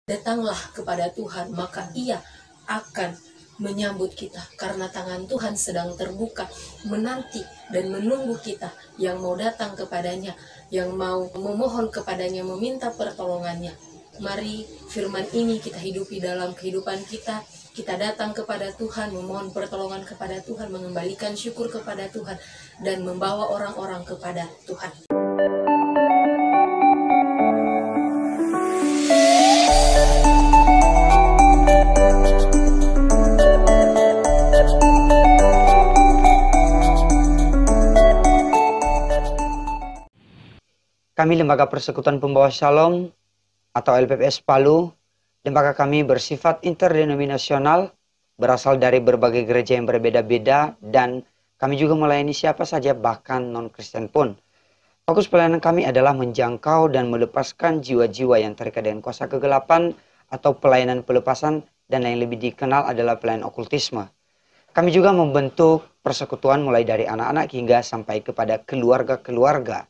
datanglah kepada Tuhan, maka Ia akan menyambut kita, karena tangan Tuhan sedang terbuka, menanti dan menunggu kita yang mau datang kepadanya, yang mau memohon kepadanya, meminta pertolongannya. Mari firman ini kita hidupi dalam kehidupan kita. Kita datang kepada Tuhan, memohon pertolongan kepada Tuhan, mengembalikan syukur kepada Tuhan, dan membawa orang-orang kepada Tuhan. Kami Lembaga Persekutuan Pembawa Shalom atau LPPS Palu, lembaga kami bersifat interdenominasional, berasal dari berbagai gereja yang berbeda-beda, dan kami juga melayani siapa saja, bahkan non-Kristen pun. Fokus pelayanan kami adalah menjangkau dan melepaskan jiwa-jiwa yang terikat dengan kuasa kegelapan atau pelayanan pelepasan, dan yang lebih dikenal adalah pelayanan okultisme. Kami juga membentuk persekutuan mulai dari anak-anak hingga sampai kepada keluarga-keluarga.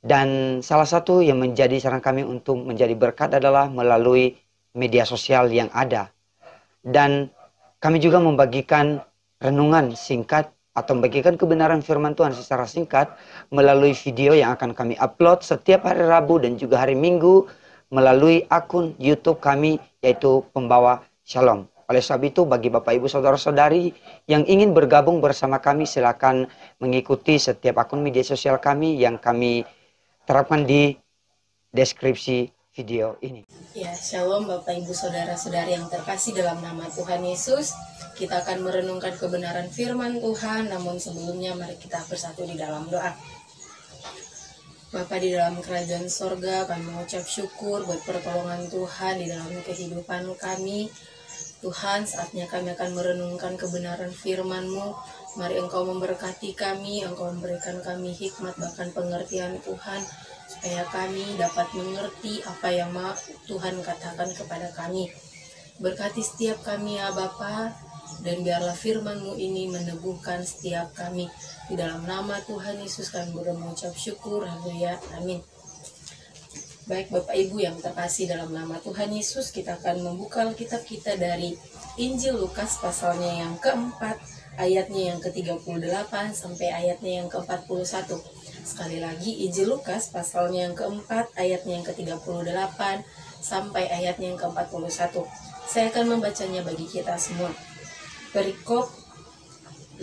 Dan salah satu yang menjadi saran kami untuk menjadi berkat adalah melalui media sosial yang ada. Dan kami juga membagikan renungan singkat atau membagikan kebenaran firman Tuhan secara singkat melalui video yang akan kami upload setiap hari Rabu dan juga hari Minggu melalui akun YouTube kami, yaitu Pembawa Shalom. Oleh sebab itu, bagi Bapak Ibu Saudara-saudari yang ingin bergabung bersama kami, silakan mengikuti setiap akun media sosial kami yang kami terapkan di deskripsi video ini. Ya, shalom Bapak Ibu Saudara-saudari yang terkasih dalam nama Tuhan Yesus. Kita akan merenungkan kebenaran firman Tuhan, namun sebelumnya mari kita bersatu di dalam doa. Bapa di dalam kerajaan sorga, kami mengucap syukur buat pertolongan Tuhan di dalam kehidupan kami. Tuhan, saatnya kami akan merenungkan kebenaran firman-Mu. Mari Engkau memberkati kami, Engkau memberikan kami hikmat bahkan pengertian Tuhan, supaya kami dapat mengerti apa yang Tuhan katakan kepada kami. Berkati setiap kami ya Bapa, dan biarlah firman-Mu ini meneguhkan setiap kami. Di dalam nama Tuhan Yesus kami mengucap syukur, haleluya, amin. Baik Bapak Ibu yang terkasih dalam nama Tuhan Yesus, kita akan membuka Alkitab kita dari Injil Lukas pasalnya yang keempat, ayatnya yang ke-38 sampai ayatnya yang ke-41. Sekali lagi, Injil Lukas pasalnya yang keempat, ayatnya yang ke-38 sampai ayatnya yang ke-41. Saya akan membacanya bagi kita semua. Perikop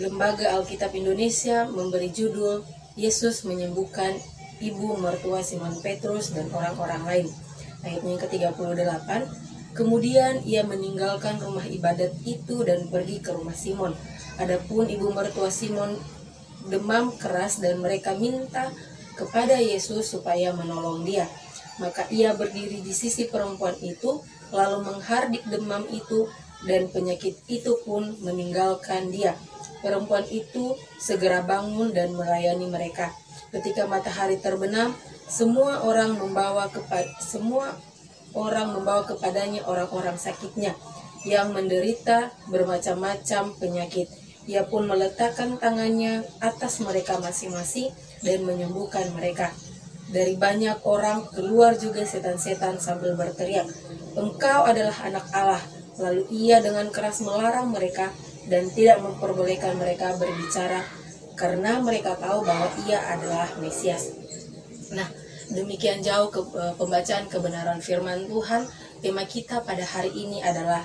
Lembaga Alkitab Indonesia memberi judul Yesus menyembuhkan ibu mertua Simon Petrus dan orang-orang lain. Ayatnya yang ke-38. Kemudian ia meninggalkan rumah ibadat itu dan pergi ke rumah Simon. Adapun ibu mertua Simon demam keras dan mereka minta kepada Yesus supaya menolong dia. Maka ia berdiri di sisi perempuan itu, lalu menghardik demam itu, dan penyakit itu pun meninggalkan dia. Perempuan itu segera bangun dan melayani mereka. Ketika matahari terbenam, semua orang membawa kepadanya orang-orang sakitnya yang menderita bermacam-macam penyakit. Ia pun meletakkan tangannya atas mereka masing-masing dan menyembuhkan mereka. Dari banyak orang keluar juga setan-setan sambil berteriak, "Engkau adalah anak Allah." Lalu ia dengan keras melarang mereka dan tidak memperbolehkan mereka berbicara, karena mereka tahu bahwa ia adalah Mesias. Nah, demikian jauh pembacaan kebenaran firman Tuhan. Tema kita pada hari ini adalah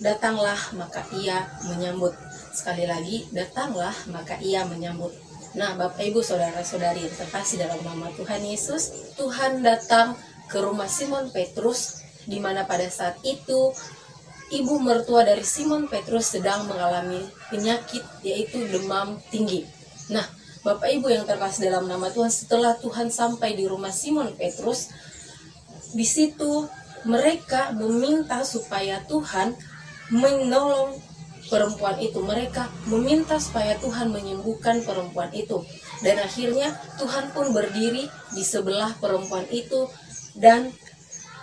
datanglah maka ia menyambut. Sekali lagi, datanglah maka ia menyambut. Nah, Bapak Ibu Saudara-saudari yang terkasih dalam nama Tuhan Yesus, Tuhan datang ke rumah Simon Petrus, di mana pada saat itu ibu mertua dari Simon Petrus sedang mengalami penyakit, yaitu demam tinggi. Nah, Bapak Ibu yang terkasih dalam nama Tuhan, setelah Tuhan sampai di rumah Simon Petrus, di situ mereka meminta supaya Tuhan menolong perempuan itu. Mereka meminta supaya Tuhan menyembuhkan perempuan itu. Dan akhirnya Tuhan pun berdiri di sebelah perempuan itu dan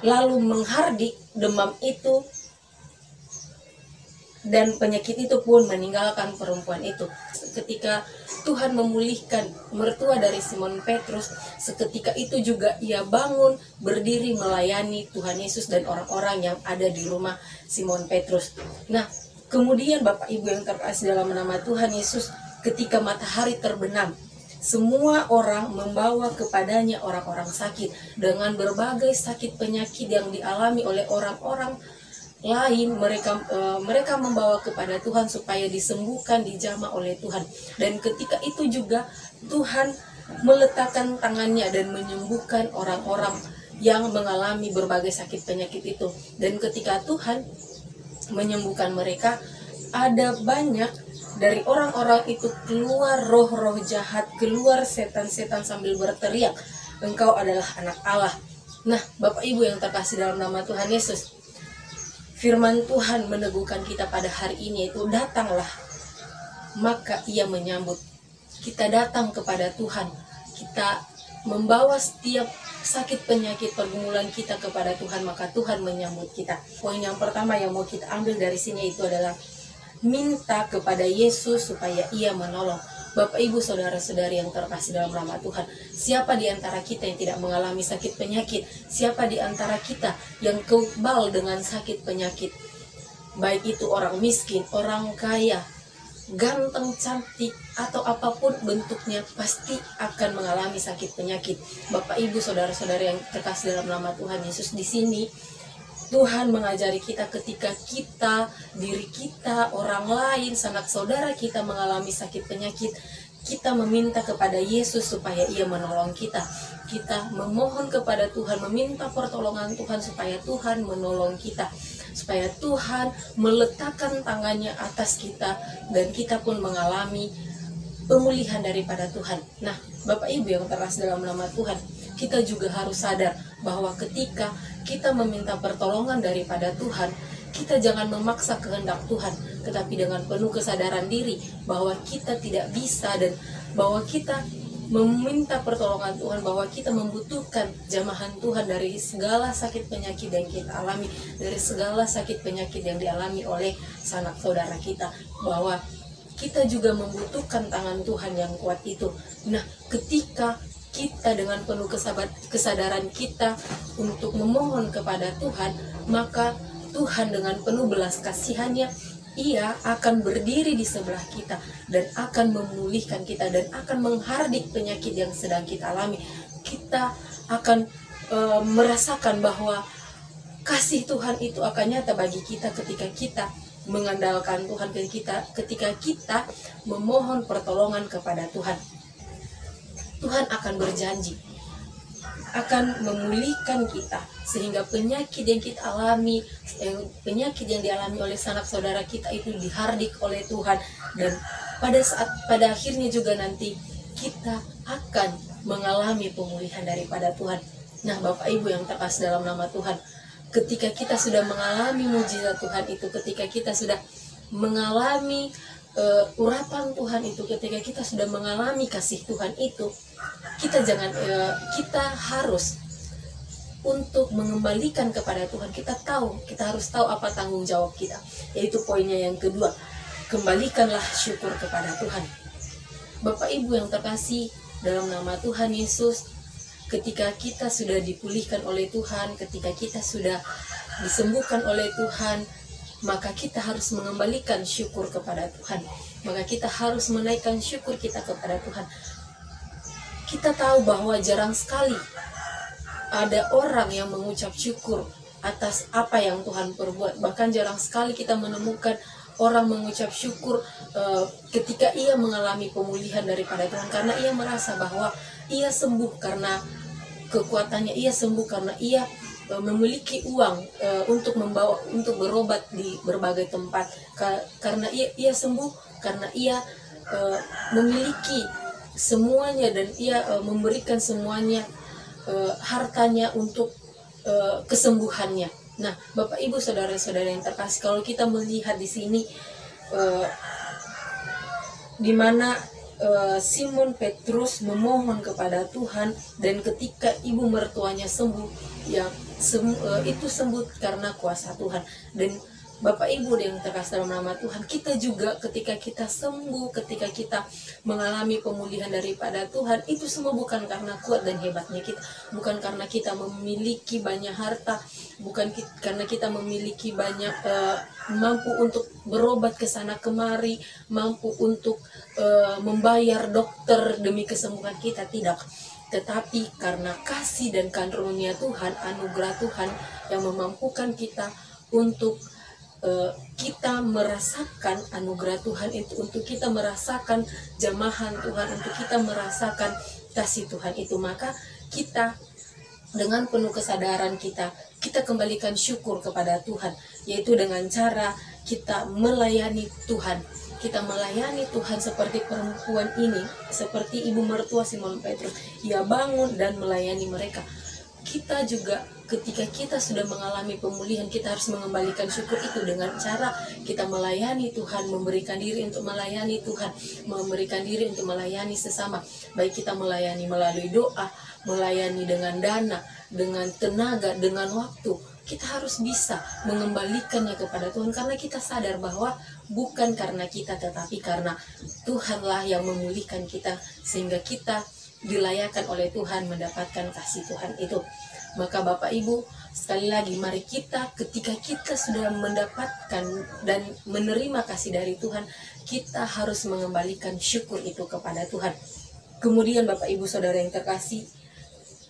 lalu menghardik demam itu dan penyakit itu pun meninggalkan perempuan itu. Ketika Tuhan memulihkan mertua dari Simon Petrus, seketika itu juga ia bangun berdiri melayani Tuhan Yesus dan orang-orang yang ada di rumah Simon Petrus. Nah, kemudian Bapak Ibu yang terkasih dalam nama Tuhan Yesus, ketika matahari terbenam, semua orang membawa kepadanya orang-orang sakit dengan berbagai sakit penyakit yang dialami oleh orang-orang lain. Mereka membawa kepada Tuhan supaya disembuhkan, dijamah oleh Tuhan. Dan ketika itu juga Tuhan meletakkan tangannya dan menyembuhkan orang-orang yang mengalami berbagai sakit penyakit itu. Dan ketika Tuhan menyembuhkan mereka, ada banyak dari orang-orang itu keluar roh-roh jahat, keluar setan-setan sambil berteriak, "Engkau adalah anak Allah." Nah, Bapak Ibu yang terkasih dalam nama Tuhan Yesus, firman Tuhan meneguhkan kita pada hari ini, itu datanglah, maka ia menyambut. Kita datang kepada Tuhan, kita membawa setiap sakit penyakit pergumulan kita kepada Tuhan, maka Tuhan menyambut kita. Poin yang pertama yang mau kita ambil dari sini itu adalah minta kepada Yesus supaya ia menolong. Bapak Ibu saudara-saudari yang terkasih dalam nama Tuhan, siapa di antara kita yang tidak mengalami sakit penyakit? Siapa di antara kita yang kebal dengan sakit penyakit? Baik itu orang miskin, orang kaya, ganteng, cantik, atau apapun bentuknya, pasti akan mengalami sakit penyakit. Bapak Ibu saudara-saudari yang terkasih dalam nama Tuhan Yesus, di sini Tuhan mengajari kita ketika kita, diri kita, orang lain, sanak saudara kita mengalami sakit penyakit, kita meminta kepada Yesus supaya ia menolong kita. Kita memohon kepada Tuhan, meminta pertolongan Tuhan supaya Tuhan menolong kita. Supaya Tuhan meletakkan tangannya atas kita dan kita pun mengalami pemulihan daripada Tuhan. Nah, Bapak Ibu yang terkasih dalam nama Tuhan, kita juga harus sadar bahwa ketika kita meminta pertolongan daripada Tuhan, kita jangan memaksa kehendak Tuhan, tetapi dengan penuh kesadaran diri bahwa kita tidak bisa dan bahwa kita meminta pertolongan Tuhan, bahwa kita membutuhkan jamahan Tuhan dari segala sakit penyakit yang kita alami, dari segala sakit penyakit yang dialami oleh sanak saudara kita, bahwa kita juga membutuhkan tangan Tuhan yang kuat itu. Nah, ketika kita dengan penuh kesadaran kita untuk memohon kepada Tuhan, maka Tuhan dengan penuh belas kasihannya, ia akan berdiri di sebelah kita dan akan memulihkan kita dan akan menghardik penyakit yang sedang kita alami. Kita akan merasakan bahwa kasih Tuhan itu akan nyata bagi kita ketika kita mengandalkan Tuhan, ketika kita memohon pertolongan kepada Tuhan. Tuhan akan berjanji akan memulihkan kita sehingga penyakit yang kita alami, penyakit yang dialami oleh sanak saudara kita itu dihardik oleh Tuhan, dan pada akhirnya juga nanti kita akan mengalami pemulihan daripada Tuhan. Nah, Bapak Ibu yang terkasih dalam nama Tuhan, ketika kita sudah mengalami mujizat Tuhan itu, ketika kita sudah mengalami urapan Tuhan itu, ketika kita sudah mengalami kasih Tuhan itu, kita harus untuk mengembalikan kepada Tuhan. Kita harus tahu apa tanggung jawab kita, yaitu poinnya yang kedua, kembalikanlah syukur kepada Tuhan. Bapak Ibu yang terkasih dalam nama Tuhan Yesus, ketika kita sudah dipulihkan oleh Tuhan, ketika kita sudah disembuhkan oleh Tuhan, maka kita harus mengembalikan syukur kepada Tuhan. Maka kita harus menaikkan syukur kita kepada Tuhan. Kita tahu bahwa jarang sekali ada orang yang mengucap syukur atas apa yang Tuhan perbuat. Bahkan jarang sekali kita menemukan orang mengucap syukur ketika ia mengalami pemulihan daripada Tuhan, karena ia merasa bahwa ia sembuh karena kekuatannya, ia sembuh karena ia memiliki uang untuk berobat di berbagai tempat, karena ia sembuh karena ia memiliki semuanya dan ia memberikan semuanya hartanya untuk kesembuhannya. Nah, Bapak Ibu saudara-saudara yang terkasih, kalau kita melihat di sini di mana Simon Petrus memohon kepada Tuhan, dan ketika ibu mertuanya sembuh, itu sembuh karena kuasa Tuhan. Dan Bapak Ibu yang terkasih dalam nama Tuhan, kita juga ketika kita sembuh, ketika kita mengalami pemulihan daripada Tuhan, itu semua bukan karena kuat dan hebatnya kita, bukan karena kita memiliki banyak harta, bukan karena kita memiliki banyak mampu untuk berobat ke sana kemari, mampu untuk membayar dokter demi kesembuhan kita, tidak. Tetapi karena kasih dan karunia Tuhan, anugerah Tuhan yang memampukan kita untuk kita merasakan anugerah Tuhan itu, untuk kita merasakan jamahan Tuhan, untuk kita merasakan kasih Tuhan itu. Maka kita dengan penuh kesadaran kita kembalikan syukur kepada Tuhan, yaitu dengan cara kita melayani Tuhan. Kita melayani Tuhan seperti perempuan ini, seperti ibu mertua Simon Petrus. Ia bangun dan melayani mereka. Kita juga ketika kita sudah mengalami pemulihan, kita harus mengembalikan syukur itu dengan cara kita melayani Tuhan, memberikan diri untuk melayani Tuhan, memberikan diri untuk melayani sesama. Baik kita melayani melalui doa, melayani dengan dana, dengan tenaga, dengan waktu. Kita harus bisa mengembalikannya kepada Tuhan, karena kita sadar bahwa bukan karena kita, tetapi karena Tuhanlah yang memulihkan kita, sehingga kita dilayakan oleh Tuhan mendapatkan kasih Tuhan itu. Maka Bapak Ibu, sekali lagi mari kita ketika kita sudah mendapatkan dan menerima kasih dari Tuhan, kita harus mengembalikan syukur itu kepada Tuhan. Kemudian Bapak Ibu Saudara yang terkasih,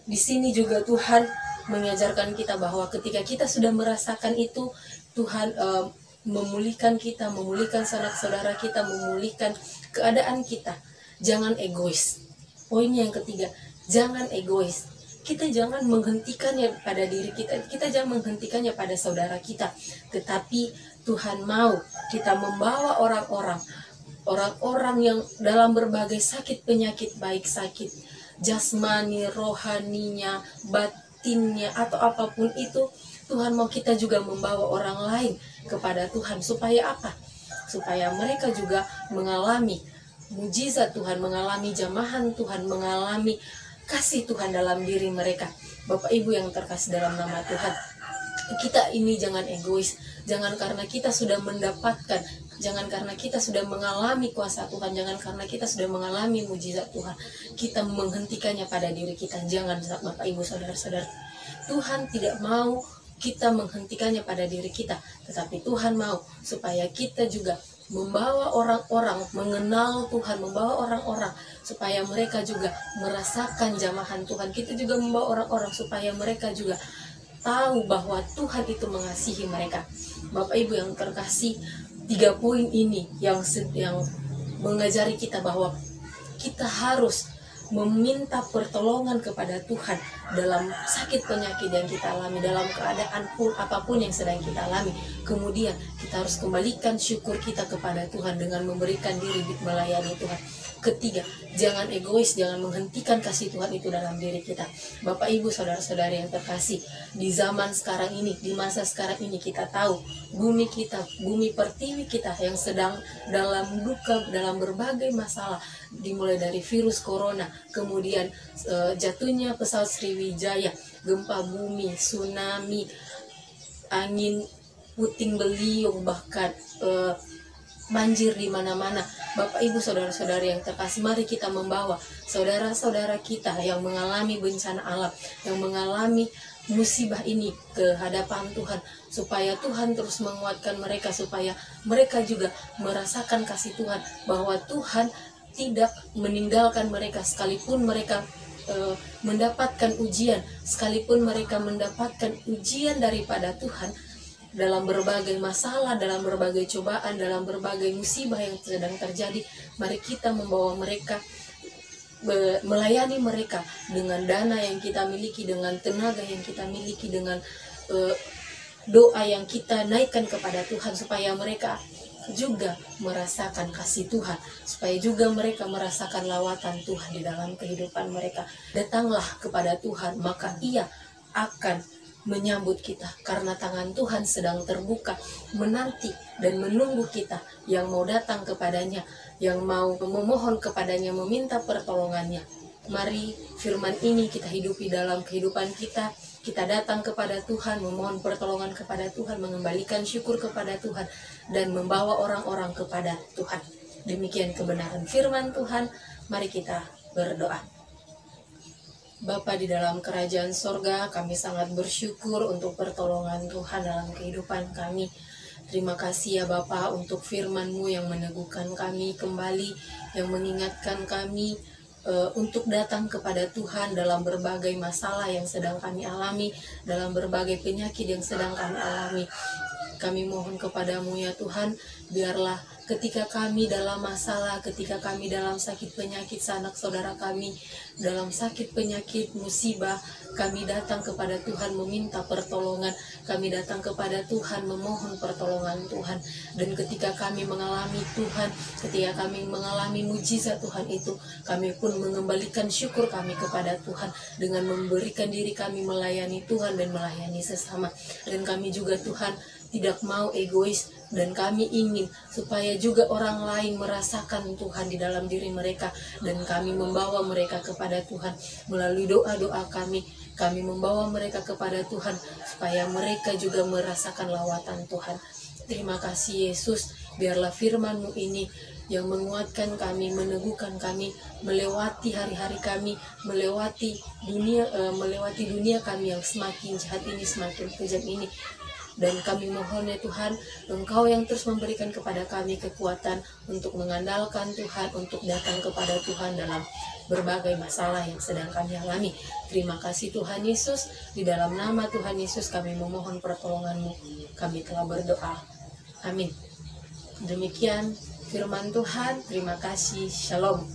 di sini juga Tuhan mengajarkan kita bahwa ketika kita sudah merasakan itu, Tuhan memulihkan kita, memulihkan sanak saudara kita, memulihkan keadaan kita. Jangan egois. Poinnya yang ketiga, jangan egois. Kita jangan menghentikannya pada diri kita, kita jangan menghentikannya pada saudara kita. Tetapi Tuhan mau kita membawa orang-orang yang dalam berbagai sakit penyakit, baik sakit jasmani, rohaninya, batinnya, atau apapun itu. Tuhan mau kita juga membawa orang lain kepada Tuhan. Supaya apa? Supaya mereka juga mengalami mujizat Tuhan, mengalami jamahan Tuhan, mengalami kasih Tuhan dalam diri mereka. Bapak Ibu yang terkasih dalam nama Tuhan, kita ini jangan egois. Jangan karena kita sudah mendapatkan, jangan karena kita sudah mengalami kuasa Tuhan, jangan karena kita sudah mengalami mujizat Tuhan, kita menghentikannya pada diri kita. Jangan Bapak Ibu Saudara-saudara. Tuhan tidak mau kita menghentikannya pada diri kita, tetapi Tuhan mau supaya kita juga membawa orang-orang mengenal Tuhan, membawa orang-orang supaya mereka juga merasakan jamahan Tuhan. Kita juga membawa orang-orang supaya mereka juga tahu bahwa Tuhan itu mengasihi mereka. Bapak Ibu yang terkasih, 3 poin ini yang mengajari kita bahwa kita harus meminta pertolongan kepada Tuhan dalam sakit penyakit yang kita alami, dalam keadaan apapun yang sedang kita alami. Kemudian kita harus kembalikan syukur kita kepada Tuhan dengan memberikan diri melayani Tuhan. Ketiga, jangan egois, jangan menghentikan kasih Tuhan itu dalam diri kita. Bapak Ibu Saudara-saudari yang terkasih, di zaman sekarang ini, di masa sekarang ini, kita tahu bumi kita, bumi pertiwi kita yang sedang dalam duka, dalam berbagai masalah, dimulai dari virus corona, kemudian jatuhnya pesawat Sriwijaya, gempa bumi, tsunami, angin puting beliung, bahkan banjir di mana-mana. Bapak Ibu Saudara-saudari yang terkasih, mari kita membawa saudara-saudara kita yang mengalami bencana alam, yang mengalami musibah ini ke hadapan Tuhan, supaya Tuhan terus menguatkan mereka, supaya mereka juga merasakan kasih Tuhan, bahwa Tuhan tidak meninggalkan mereka sekalipun mereka mendapatkan ujian, sekalipun mereka mendapatkan ujian daripada Tuhan dalam berbagai masalah, dalam berbagai cobaan, dalam berbagai musibah yang sedang terjadi. Mari kita membawa mereka, melayani mereka dengan dana yang kita miliki, dengan tenaga yang kita miliki, dengan doa yang kita naikkan kepada Tuhan, supaya mereka juga merasakan kasih Tuhan, supaya juga mereka merasakan lawatan Tuhan di dalam kehidupan mereka. Datanglah kepada Tuhan, maka Ia akan menyambut kita, karena tangan Tuhan sedang terbuka, menanti dan menunggu kita yang mau datang kepadanya, yang mau memohon kepadanya, meminta pertolongannya. Mari firman ini kita hidupi dalam kehidupan kita, kita datang kepada Tuhan, memohon pertolongan kepada Tuhan, mengembalikan syukur kepada Tuhan, dan membawa orang-orang kepada Tuhan. Demikian kebenaran firman Tuhan. Mari kita berdoa. Bapa di dalam kerajaan sorga, kami sangat bersyukur untuk pertolongan Tuhan dalam kehidupan kami. Terima kasih ya Bapa untuk firman-Mu yang meneguhkan kami kembali, yang mengingatkan kami untuk datang kepada Tuhan dalam berbagai masalah yang sedang kami alami, dalam berbagai penyakit yang sedang kami alami. Kami mohon kepadamu ya Tuhan, biarlah ketika kami dalam masalah, ketika kami dalam sakit penyakit sanak saudara kami, dalam sakit penyakit musibah, kami datang kepada Tuhan meminta pertolongan, kami datang kepada Tuhan memohon pertolongan Tuhan. Dan ketika kami mengalami Tuhan, ketika kami mengalami mujizat Tuhan itu, kami pun mengembalikan syukur kami kepada Tuhan dengan memberikan diri kami melayani Tuhan dan melayani sesama. Dan kami juga Tuhan tidak mau egois, dan kami ingin supaya juga orang lain merasakan Tuhan di dalam diri mereka, dan kami membawa mereka kepada Tuhan melalui doa-doa kami. Kami membawa mereka kepada Tuhan supaya mereka juga merasakan lawatan Tuhan. Terima kasih Yesus, biarlah firman-Mu ini yang menguatkan kami, meneguhkan kami, melewati hari-hari kami, melewati dunia kami yang semakin jahat ini, semakin kejam ini. Dan kami mohon ya Tuhan, Engkau yang terus memberikan kepada kami kekuatan untuk mengandalkan Tuhan, untuk datang kepada Tuhan dalam berbagai masalah yang sedang kami alami. Terima kasih Tuhan Yesus, di dalam nama Tuhan Yesus kami memohon pertolongan-Mu. Kami telah berdoa. Amin. Demikian firman Tuhan. Terima kasih. Shalom.